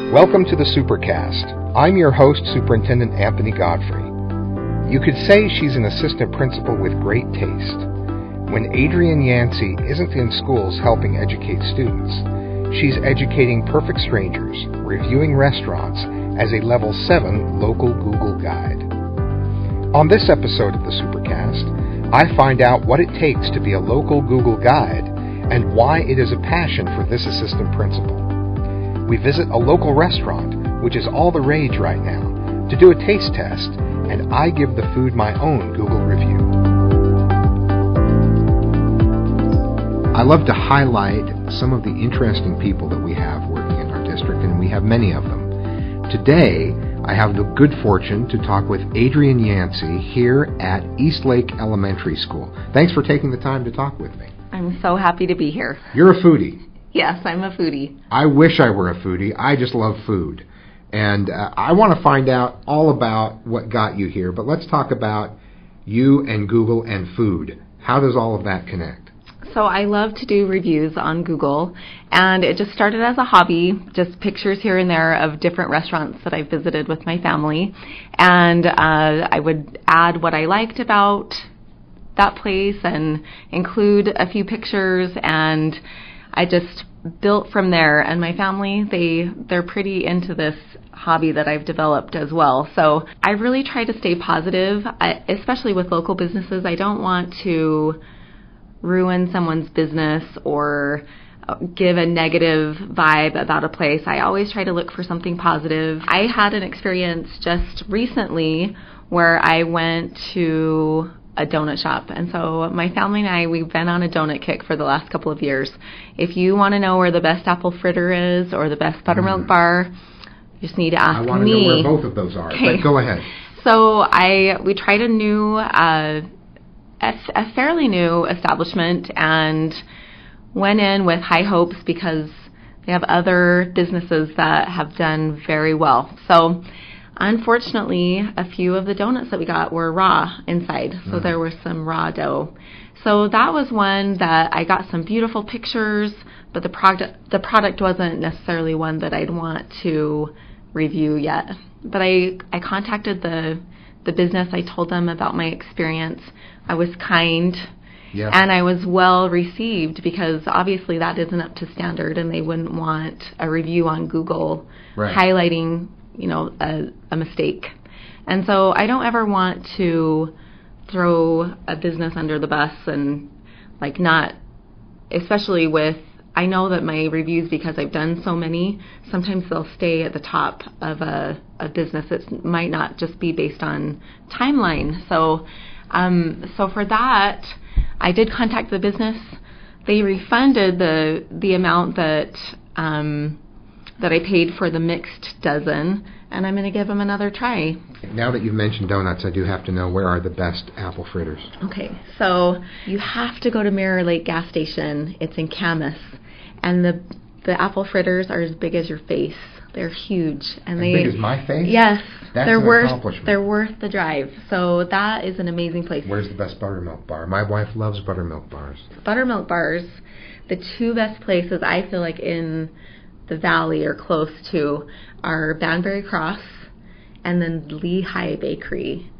Welcome to the Supercast. I'm your host, Superintendent Anthony Godfrey. You could say she's an assistant principal with great taste. When Adrienne Yancey isn't in schools helping educate students, she's educating perfect strangers, reviewing restaurants as a Level 7 local Google guide. On this episode of the Supercast, I find out what it takes to be a local Google guide and why it is a passion for this assistant principal. We visit a local restaurant, which is all the rage right now, to do a taste test, and I give the food my own Google review. I love to highlight some of the interesting people that we have working in our district, and we have many of them. Today, I have the good fortune to talk with Adrienne Yancey here at Eastlake Elementary School. Thanks for taking the time to talk with me. I'm so happy to be here. You're a foodie. Yes, I'm a foodie. I wish I were a foodie. I just love food. And I want to find out all about what got you here. But let's talk about you and Google and food. How does all of that connect? So I love to do reviews on Google, and it just started as a hobby, just pictures here and there of different restaurants that I visited with my family. And I would add what I liked about that place and include a few pictures, and I just built from there. And my family, they're pretty into this hobby that I've developed as well. So I really try to stay positive, especially with local businesses. I don't want to ruin someone's business or give a negative vibe about a place. I always try to look for something positive. I had an experience just recently where I went to a donut shop. And so my family and I, we've been on a donut kick for the last couple of years. If you want to know where the best apple fritter is or the best buttermilk bar, you just need to ask me. I want to know where both of those are, but go ahead. So we tried a new, a fairly new establishment and went in with high hopes because they have other businesses that have done very well. So unfortunately, a few of the donuts that we got were raw inside, so there was some raw dough. So that was one that I got some beautiful pictures, but the product wasn't necessarily one that I'd want to review yet. But I contacted the business. I told them about my experience. I was kind, and I was well received because obviously that isn't up to standard, and they wouldn't want a review on Google highlighting a mistake. And so I don't ever want to throw a business under the bus and not, especially with, I know that my reviews, because I've done so many, sometimes they'll stay at the top of a business. It might not just be based on timeline. So for that, I did contact the business. They refunded the amount that I paid for the mixed dozen, and I'm going to give them another try. Now that you've mentioned donuts, I do have to know, where are the best apple fritters? Okay, so you have to go to Mirror Lake gas station. It's in Camas, and the apple fritters are as big as your face. They're huge, and big as my face? Yes, that's an accomplishment. They're worth the drive. So that is an amazing place. Where's the best buttermilk bar? My wife loves buttermilk bars. Buttermilk bars, the two best places I feel like in the valley or close to are Banbury Cross and then Lehigh Bakery.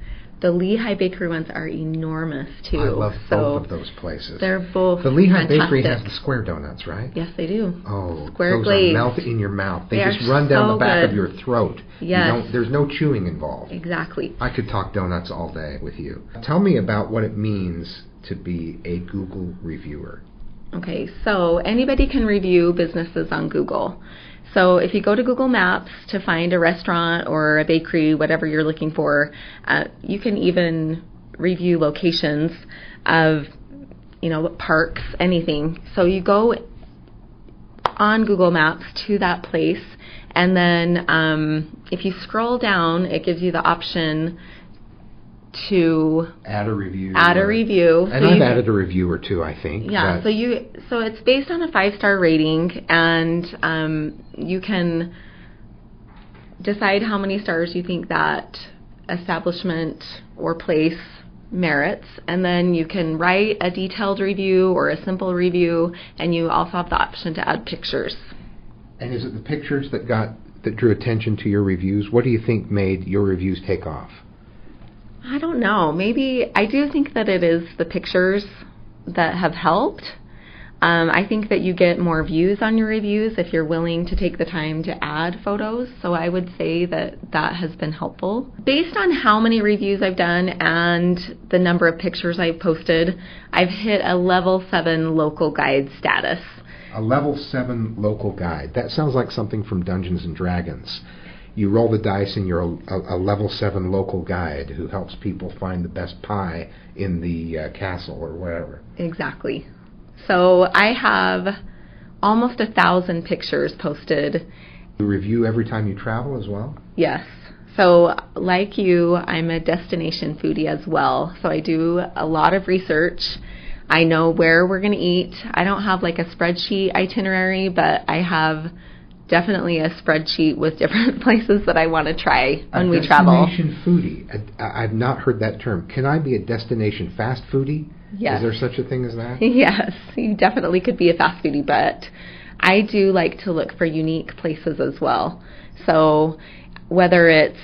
The Lehigh Bakery ones are enormous too. I love both of those places. They're both The Lehigh fantastic. Bakery has the square donuts, right? Yes, they do. Oh, square those glaze. melt in your mouth. They just are run down so the back good. of your throat. Yes. There's no chewing involved. Exactly. I could talk donuts all day with you. Tell me about what it means to be a Google reviewer. Okay, so anybody can review businesses on Google. So if you go to Google Maps to find a restaurant or a bakery, whatever you're looking for, you can even review locations of, parks, anything. So you go on Google Maps to that place, and then if you scroll down, it gives you the option to add a review. And I've added a review or two, I think. Yeah, so it's based on a 5-star rating, and you can decide how many stars you think that establishment or place merits, and then you can write a detailed review or a simple review, and you also have the option to add pictures. And is it the pictures that got that drew attention to your reviews? What do you think made your reviews take off? I don't know. Maybe I do think that it is the pictures that have helped. I think that you get more views on your reviews if you're willing to take the time to add photos. So I would say that that has been helpful. Based on how many reviews I've done and the number of pictures I've posted, I've hit a level 7 local guide status. A level 7 local guide. That sounds like something from Dungeons and Dragons. You roll the dice and you're a level 7 local guide who helps people find the best pie in the castle or wherever. Exactly. So I have almost 1,000 pictures posted. You review every time you travel as well? Yes. So like you, I'm a destination foodie as well. So I do a lot of research. I know where we're going to eat. I don't have like a spreadsheet itinerary, but I have definitely a spreadsheet with different places that I want to try when we travel. Destination foodie. I've not heard that term. Can I be a destination fast foodie? Yes. Is there such a thing as that? Yes, you definitely could be a fast foodie, but I do like to look for unique places as well. So whether it's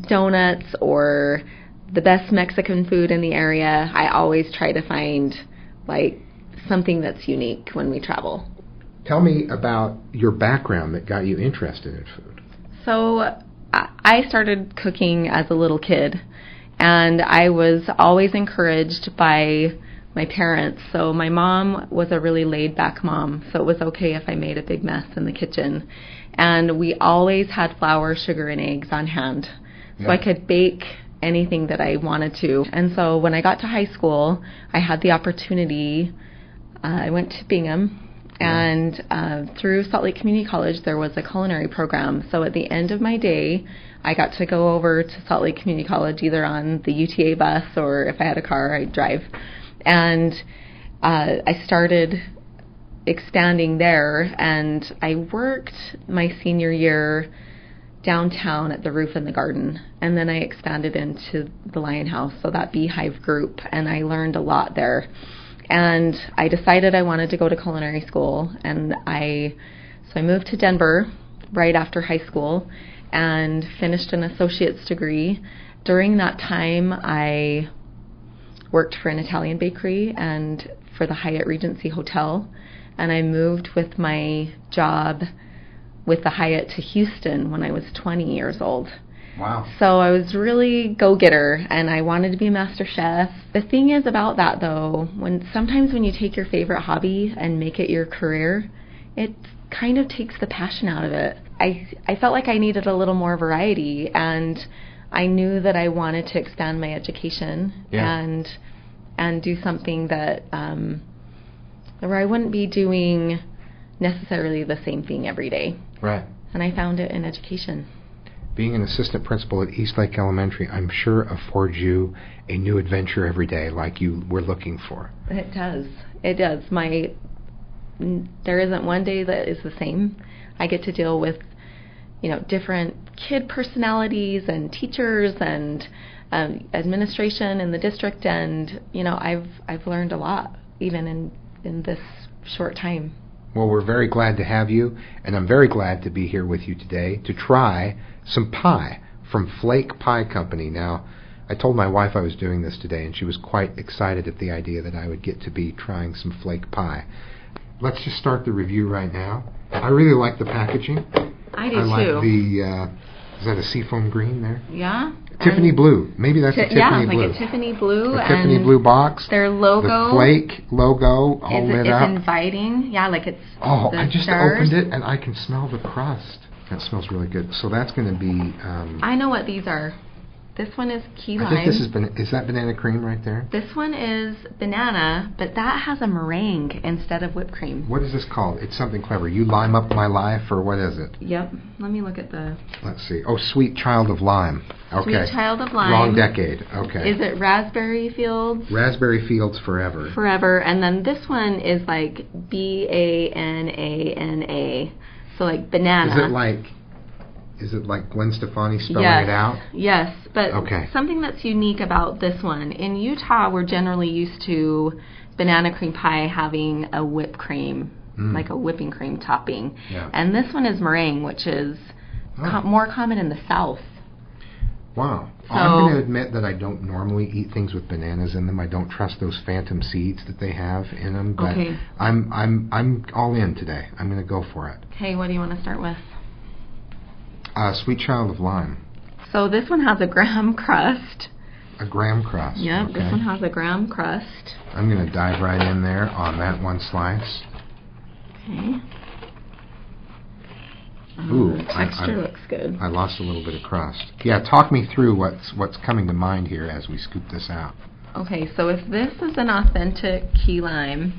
donuts or the best Mexican food in the area, I always try to find like something that's unique when we travel. Tell me about your background that got you interested in food. So I started cooking as a little kid, and I was always encouraged by my parents. So my mom was a really laid-back mom, so it was okay if I made a big mess in the kitchen. And we always had flour, sugar, and eggs on hand, so I could bake anything that I wanted to. And so when I got to high school, I had the opportunity. I went to Bingham. And through Salt Lake Community College, there was a culinary program. So at the end of my day, I got to go over to Salt Lake Community College either on the UTA bus or if I had a car, I'd drive. And I started expanding there. And I worked my senior year downtown at the Roof in the Garden. And then I expanded into the Lion House, so that beehive group. And I learned a lot there. And I decided I wanted to go to culinary school, and I moved to Denver right after high school and finished an associate's degree. During that time, I worked for an Italian bakery and for the Hyatt Regency Hotel, and I moved with my job with the Hyatt to Houston when I was 20 years old. Wow. So I was really go-getter, and I wanted to be a master chef. The thing is about that, though, sometimes when you take your favorite hobby and make it your career, it kind of takes the passion out of it. I felt like I needed a little more variety, and I knew that I wanted to expand my education and do something that where I wouldn't be doing necessarily the same thing every day. Right. And I found it in education. Being an assistant principal at Eastlake Elementary, I'm sure affords you a new adventure every day like you were looking for. It does. It does. There isn't one day that is the same. I get to deal with, different kid personalities and teachers and administration in the district, and I've learned a lot even in this short time. Well, we're very glad to have you, and I'm very glad to be here with you today to try some pie from Flake Pie Company. Now, I told my wife I was doing this today, and she was quite excited at the idea that I would get to be trying some flake pie. Let's just start the review right now. I really like the packaging. I do, I like too. Is that a seafoam green there? Yeah. Tiffany blue. Maybe that's a Tiffany blue. Yeah, like a Tiffany blue. A Tiffany blue box. Their logo. The Flake logo all lit up. It's inviting. Yeah, like it's I just stars. opened it and I can smell the crust. That smells really good. So that's going to be... I know what these are. This one is key lime. I think is that banana cream right there? This one is banana, but that has a meringue instead of whipped cream. What is this called? It's something clever. You lime up my life, or what is it? Yep. Let me look at the... Let's see. Oh, Sweet Child of Lime. Okay. Sweet Child of Lime. Wrong decade. Okay. Is it Raspberry Fields? Raspberry Fields Forever. Forever. And then this one is like Banana. So like banana. Is it like Gwen Stefani spelling it out? Yes, but something that's unique about this one, in Utah we're generally used to banana cream pie having a whipped cream, like a whipping cream topping. Yeah. And this one is meringue, which is more common in the South. Wow. So, I'm going to admit that I don't normally eat things with bananas in them. I don't trust those phantom seeds that they have in them. But okay. I'm all in today. I'm going to go for it. Okay, what do you want to start with? Sweet Child of Lime. So this one has a graham crust. A graham crust. Yep, okay. This one has a graham crust. I'm going to dive right in there on that one slice. Okay. Ooh, the texture looks good. I lost a little bit of crust. Yeah, talk me through what's coming to mind here as we scoop this out. Okay, so if this is an authentic key lime,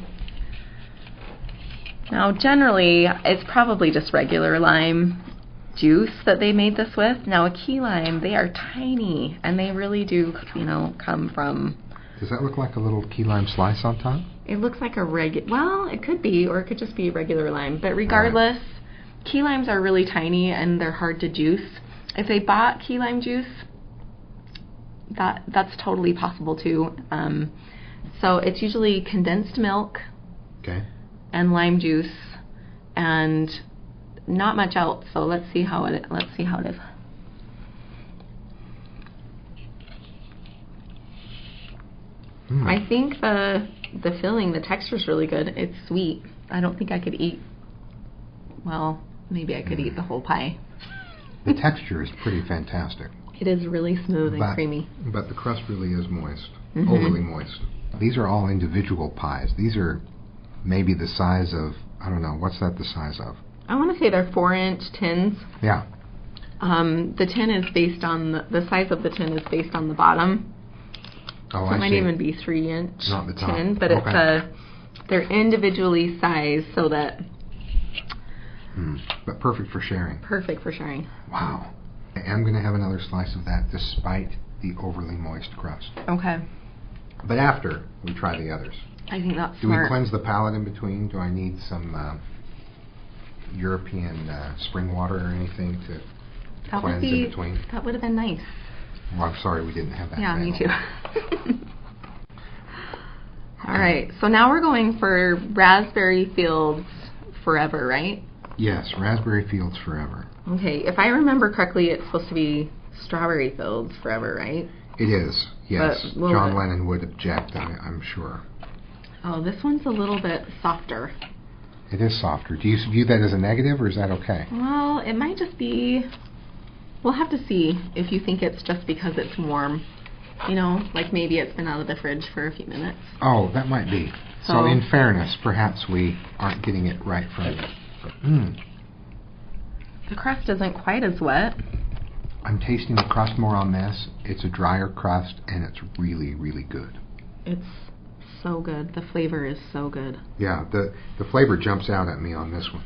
now generally it's probably just regular lime juice that they made this with. Now a key lime, they are tiny and they really do, come from... Does that look like a little key lime slice on top? It looks like well, it could be, or it could just be regular lime. But regardless, key limes are really tiny and they're hard to juice. If they bought key lime juice, that's totally possible too. So it's usually condensed milk, and lime juice, and not much else. So let's see how it is. I think the filling, the texture is really good. It's sweet. I don't think I could eat. Well, maybe I could eat the whole pie. The texture is pretty fantastic. It is really smooth and creamy. But the crust really is moist, overly moist. These are all individual pies. These are maybe the size of, I don't know, what's that the size of? I want to say they're 4-inch tins. Yeah. The tin is based on, the size of the tin is based on the bottom. Oh, so it might even be 3-inch Not the top. tin, but they're individually sized so that... But perfect for sharing. Perfect for sharing. Wow. I am going to have another slice of that despite the overly moist crust. Okay. But after we try the others. I think that's Do smart. we cleanse the palate in between? Do I need some European spring water or anything to cleanse in between? That would have been nice. Well, I'm sorry we didn't have that. Yeah, me too. All right, so now we're going for Raspberry Fields Forever, right? Yes, Raspberry Fields Forever. Okay, if I remember correctly, it's supposed to be Strawberry Fields Forever, right? It is, yes. But John Lennon would object, I'm sure. Oh, this one's a little bit softer. It is softer. Do you view that as a negative, or is that okay? Well, it might just be... We'll have to see if you think it's just because it's warm. Like maybe it's been out of the fridge for a few minutes. Oh, that might be. So in fairness, perhaps we aren't getting it right from it. The crust isn't quite as wet. I'm tasting the crust more on this. It's a drier crust, and it's really, really good. It's so good. The flavor is so good. Yeah, the flavor jumps out at me on this one.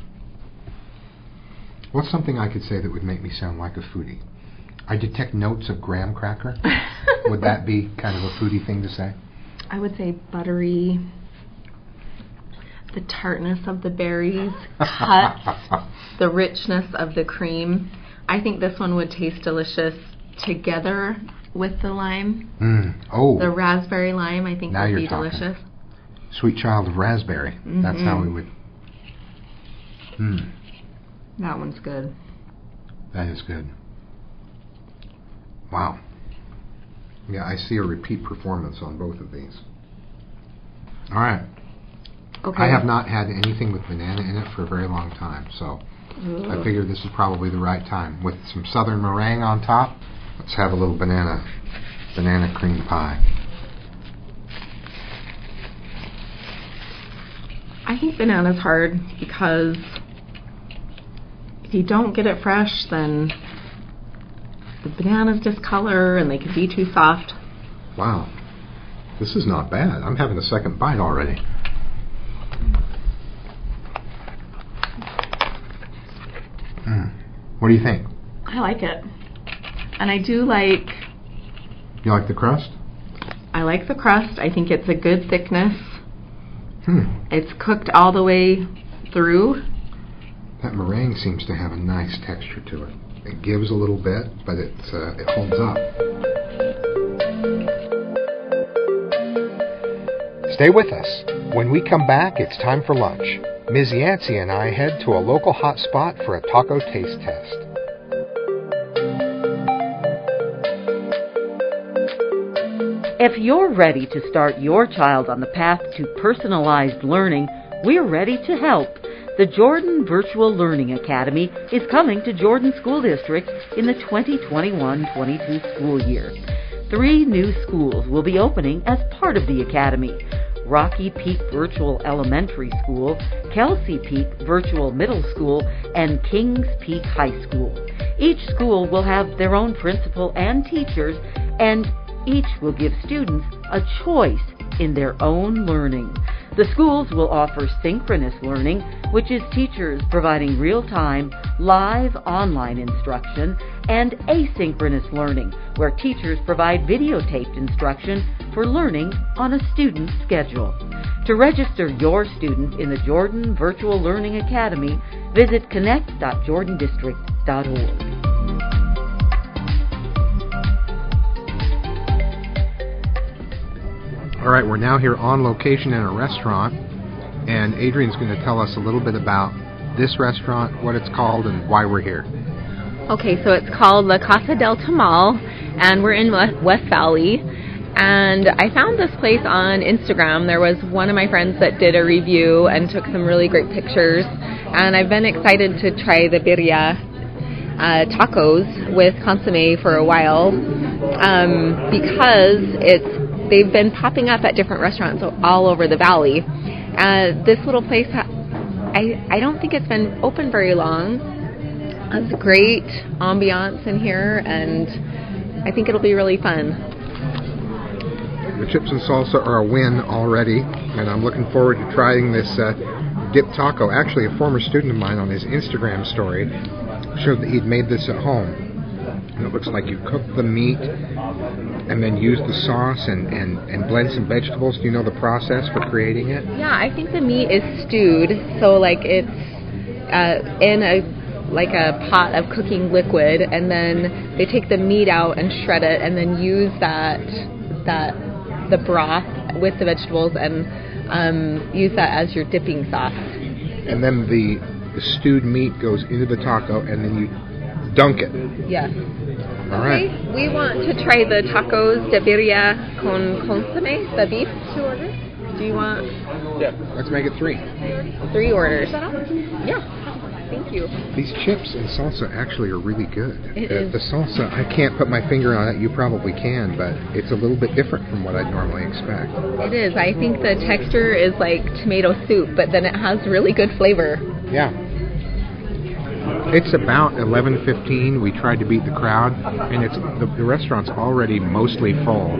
What's something I could say that would make me sound like a foodie? I detect notes of graham cracker. Would that be kind of a foodie thing to say? I would say buttery. The tartness of the berries cuts the richness of the cream. I think this one would taste delicious together with the lime. The raspberry lime, I think, would be delicious. Sweet Child of Raspberry. That's how we would... That one's good. That is good. Wow. Yeah, I see a repeat performance on both of these. All right. Okay. I have not had anything with banana in it for a very long time, so I figured this is probably the right time. With some southern meringue on top, let's have a little banana cream pie. I think banana's hard because if you don't get it fresh, then the bananas discolor and they can be too soft. Wow. This is not bad. I'm having a second bite already. What do you think? I like it. And I do like... You like the crust? I like the crust. I think it's a good thickness. It's cooked all the way through. That meringue seems to have a nice texture to it. It gives a little bit, but it holds up. Stay with us. When we come back, it's time for lunch. Ms. Yancey and I head to a local hot spot for a taco taste test. If you're ready to start your child on the path to personalized learning, we're ready to help. The Jordan Virtual Learning Academy is coming to Jordan School District in the 2021-22 school year. 3 new schools will be opening as part of the academy: Rocky Peak Virtual Elementary School, Kelsey Peak Virtual Middle School, and Kings Peak High School. Each school will have their own principal and teachers, and each will give students a choice in their own learning. The schools will offer synchronous learning, which is teachers providing real-time, live online instruction, and asynchronous learning, where teachers provide videotaped instruction for learning on a student's schedule. To register your student in the Jordan Virtual Learning Academy, visit connect.jordandistrict.org. All right, we're now here on location in a restaurant, and Adrienne's going to tell us a little bit about this restaurant, what it's called, and why we're here. Okay, so it's called La Casa del Tamal, and we're in West Valley. And I found this place on Instagram. There was one of my friends that did a review and took some really great pictures. And I've been excited to try the birria tacos with consomme for a while because they've been popping up at different restaurants all over the valley. This little place, I don't think it's been open very long. It's a great ambiance in here, and I think it'll be really fun. The chips and salsa are a win already, and I'm looking forward to trying this dip taco. Actually, a former student of mine on his Instagram story showed that he'd made this at home. And it looks like you cook the meat and then use the sauce and blend some vegetables. Do you know the process for creating it? Yeah, I think the meat is stewed, so like it's in a pot of cooking liquid, and then they take the meat out and shred it, and then use the broth with the vegetables and use that as your dipping sauce. And then the stewed meat goes into the taco, and then you dunk it. Yes. All right. We want to try the tacos de birria con consomme, the beef. 2 orders. Do you want? Yeah. Let's make it 3. 3 orders. Yeah. Thank you. These chips and salsa actually are really good. The salsa, I can't put my finger on it. You probably can, but it's a little bit different from what I'd normally expect. It is. I think the texture is like tomato soup, but then it has really good flavor. Yeah. It's about 11:15. We tried to beat the crowd, and the restaurant's already mostly full.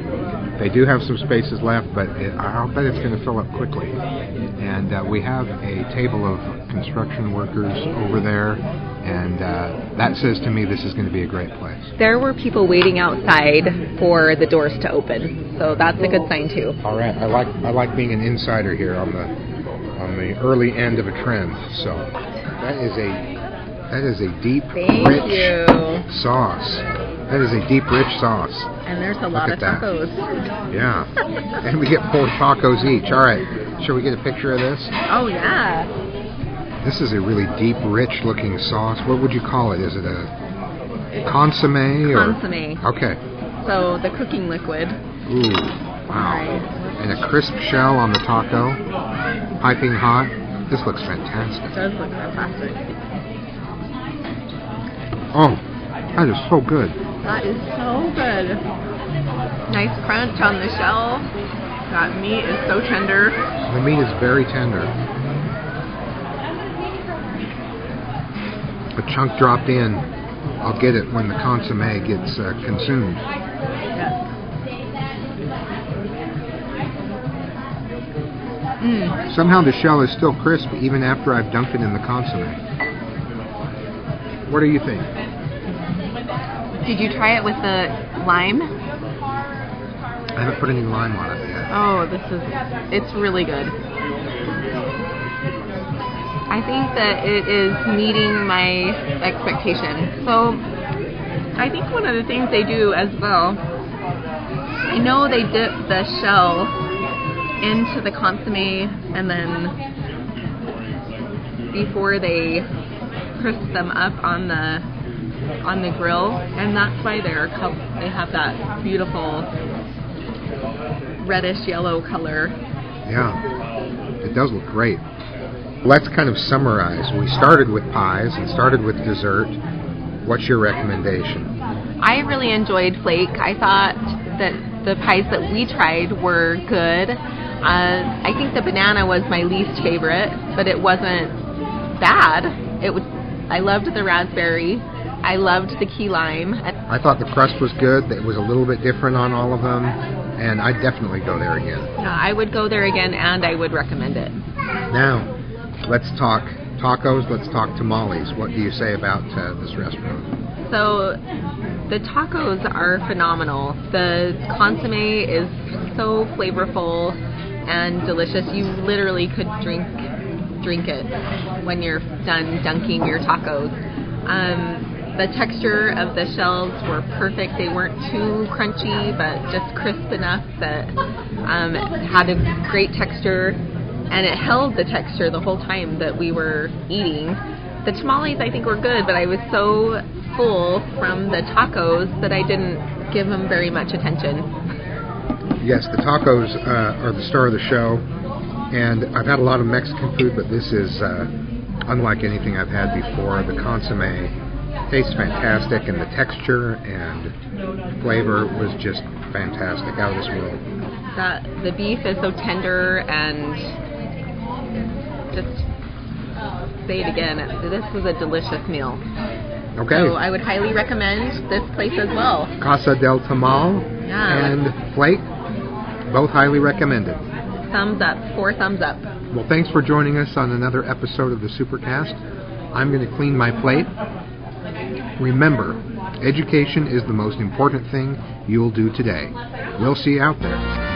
They do have some spaces left, but I'll bet it's going to fill up quickly. And we have a table of construction workers over there, and that says to me this is going to be a great place. There were people waiting outside for the doors to open, so that's a good sign too. All right, I like being an insider here on the early end of a trend. So that is a deep, rich sauce. That is a deep, rich sauce. And there's a lot of tacos. Yeah. And we get 4 tacos each. All right. Shall we get a picture of this? Oh, yeah. This is a really deep, rich-looking sauce. What would you call it? Is it a consomme? Consomme. Okay. So the cooking liquid. Ooh. Wow. Right. And a crisp shell on the taco. Piping hot. This looks fantastic. It does look fantastic. Oh, that is so good. That is so good. Nice crunch on the shell. That meat is so tender. The meat is very tender. A chunk dropped in. I'll get it when the consomme gets consumed. Yes. Somehow the shell is still crisp even after I've dunked it in the consomme. What do you think? Did you try it with the lime? I haven't put any lime on it yet. Oh, it's really good. I think that it is meeting my expectation. So, I think one of the things they do as well, I know they dip the shell into the consomme and then before they crisp them up on the grill, and that's why they have that beautiful reddish yellow color. Yeah, it does look great. Let's kind of summarize. We started with pies and started with dessert. What's your recommendation? I really enjoyed flake. I thought that the pies that we tried were good. I think the banana was my least favorite, but it wasn't bad. I loved the raspberry. I loved the key lime. I thought the crust was good. It was a little bit different on all of them, and I'd definitely go there again. I would go there again, and I would recommend it. Now, let's talk tacos. Let's talk tamales. What do you say about this restaurant? So, the tacos are phenomenal. The consommé is so flavorful and delicious. You literally could drink it when you're done dunking your tacos. The texture of the shells were perfect. They weren't too crunchy, but just crisp enough that it had a great texture, and it held the texture the whole time that we were eating. The tamales, I think, were good, but I was so full from the tacos that I didn't give them very much attention. Yes, the tacos are the star of the show, and I've had a lot of Mexican food, but this is unlike anything I've had before. The consommé tastes fantastic, and the texture and flavor was just fantastic, out of this world. The beef is so tender, and just say it again, this was a delicious meal. Okay. So I would highly recommend this place as well. Casa del Tamal and Flake, both highly recommended. Thumbs up, 4 thumbs up. Well, thanks for joining us on another episode of the Supercast. I'm going to clean my plate. Remember, education is the most important thing you'll do today. We'll see you out there.